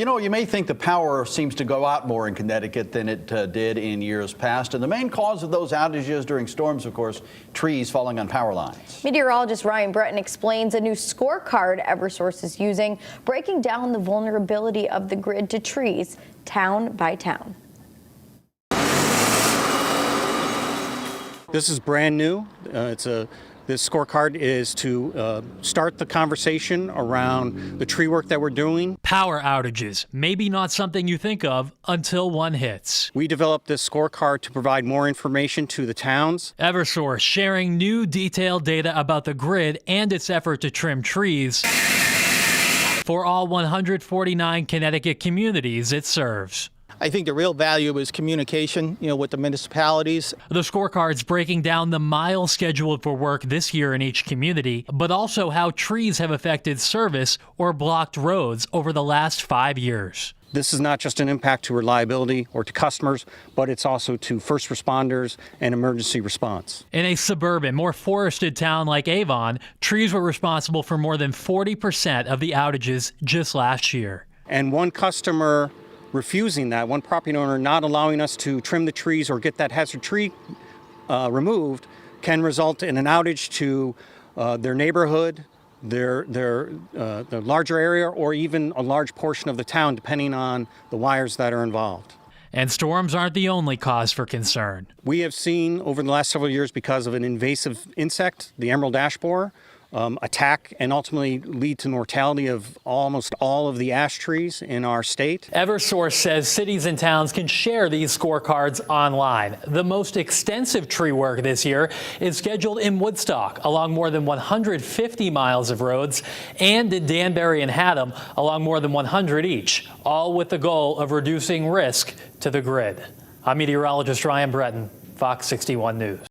You know, you may think the power seems to go out more in Connecticut than it did in years past. And the main cause of those outages during storms, of course, trees falling on power lines. Meteorologist Ryan Breton explains a new scorecard Eversource is using, breaking down the vulnerability of the grid to trees, town by town. This is brand new. This scorecard is to start the conversation around the tree work that we're doing. Power outages, maybe not something you think of until one hits. We developed this scorecard to provide more information to the towns. Eversource sharing new detailed data about the grid and its effort to trim trees for all 149 Connecticut communities it serves. I think the real value is communication, with the municipalities. The scorecard's breaking down the miles scheduled for work this year in each community, but also how trees have affected service or blocked roads over the last 5 years. This is not just an impact to reliability or to customers, but it's also to first responders and emergency response. In a suburban, more forested town like Avon, trees were responsible for more than 40% of the outages just last year. And one customer refusing that, one property owner not allowing us to trim the trees or get that hazard tree removed, can result in an outage to their neighborhood, their larger area, or even a large portion of the town, depending on the wires that are involved. And storms aren't the only cause for concern. We have seen over the last several years, because of an invasive insect, the emerald ash borer, attack and ultimately lead to mortality of almost all of the ash trees in our state. Eversource says cities and towns can share these scorecards online. The most extensive tree work this year is scheduled in Woodstock, along more than 150 miles of roads, and in Danbury and Haddam, along more than 100 each, all with the goal of reducing risk to the grid. I'm meteorologist Ryan Breton, Fox 61 News.